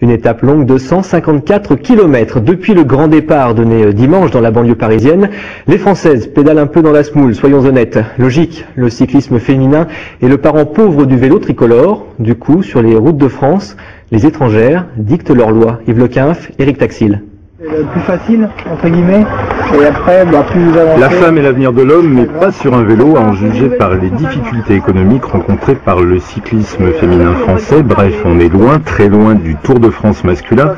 Une étape longue de 154 km. Depuis le grand départ donné dimanche dans la banlieue parisienne, les Françaises pédalent un peu dans la semoule, soyons honnêtes. Logique, le cyclisme féminin est le parent pauvre du vélo tricolore. Du coup, sur les routes de France, les étrangères dictent leurs lois. Yves Lequinf, Éric Taxil. C'est le plus facile, entre guillemets, et après, plus avancé. La femme est l'avenir de l'homme, mais pas sur un vélo, à en juger par les difficultés économiques rencontrées par le cyclisme féminin français. Bref, on est loin, très loin du Tour de France masculin.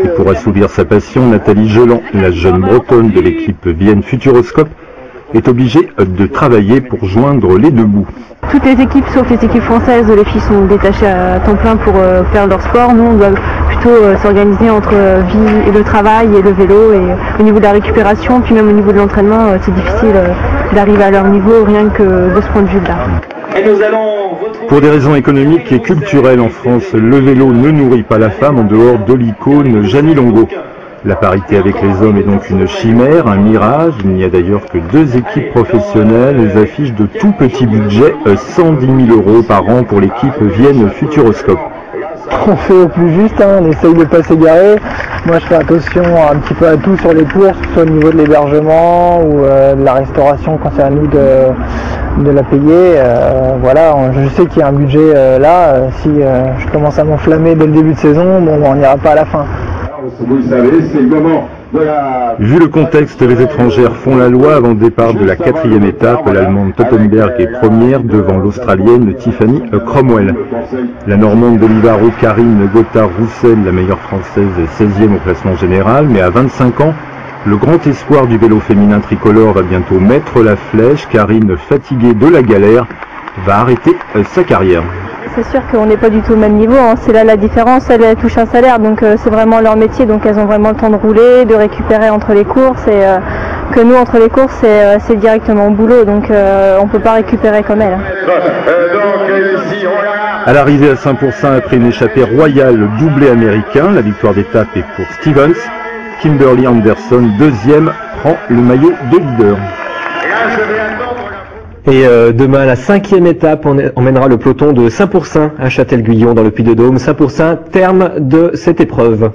Et pour assouvir sa passion, Nathalie Geland, la jeune bretonne de l'équipe Vienne Futuroscope, est obligée de travailler pour joindre les deux bouts. Toutes les équipes, sauf les équipes françaises, les filles sont détachées à temps plein pour faire leur sport. Nous, on doit plutôt s'organiser entre vie et le travail et le vélo. Et au niveau de la récupération, puis même au niveau de l'entraînement, c'est difficile d'arriver à leur niveau, rien que de ce point de vue-là. Pour des raisons économiques et culturelles en France, le vélo ne nourrit pas la femme en dehors de l'icône Jeannie Longo. La parité avec les hommes est donc une chimère, un mirage. Il n'y a d'ailleurs que 2 équipes professionnelles. Elles affichent de tout petits budgets, 110 000 € par an pour l'équipe Vienne Futuroscope. On fait au plus juste, on essaye de ne pas s'égarer. Moi je fais attention un petit peu à tout sur les courses, que ce soit au niveau de l'hébergement ou de la restauration quand c'est à nous de la payer. Voilà, je sais qu'il y a un budget là. Si je commence à m'enflammer dès le début de saison, on n'ira pas à la fin. Vous le savez, c'est le moment de la... Vu le contexte, les étrangères font la loi avant le départ de la 4e étape. L'Allemande Tottenberg est première devant l'Australienne Tiffany Cromwell. La Normande de Livaro, Karine Gothard-Roussel, la meilleure française, est 16e au classement général. Mais à 25 ans, le grand espoir du vélo féminin tricolore va bientôt mettre la flèche. Karine, fatiguée de la galère, va arrêter sa carrière. C'est sûr qu'on n'est pas du tout au même niveau, hein. C'est là la différence. Elles touchent un salaire, donc c'est vraiment leur métier, donc elles ont vraiment le temps de rouler, de récupérer entre les courses, et que nous entre les courses c'est directement au boulot, donc on ne peut pas récupérer comme elles. À l'arrivée à Saint-Pourçain, après une échappée royale doublé américain, la victoire d'étape est pour Stevens. Kimberly Anderson, 2e, prend le maillot de leader. Et demain, la 5e étape, on emmènera le peloton de Saint-Pourçain à Châtel-Guyon dans le Puy-de-Dôme. Saint-Pourçain, terme de cette épreuve.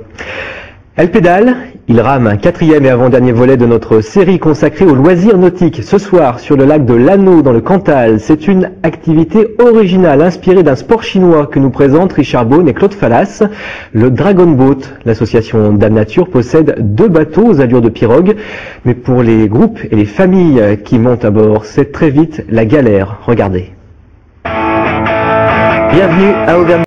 Elle pédale, il rame, 4e et avant-dernier volet de notre série consacrée aux loisirs nautiques. Ce soir, sur le lac de Lanneau, dans le Cantal, c'est une activité originale inspirée d'un sport chinois que nous présentent Richard Beaune et Claude Fallas. Le Dragon Boat, l'association Dame Nature, possède 2 bateaux aux allures de pirogue. Mais pour les groupes et les familles qui montent à bord, c'est très vite la galère. Regardez. Bienvenue à Auvergne.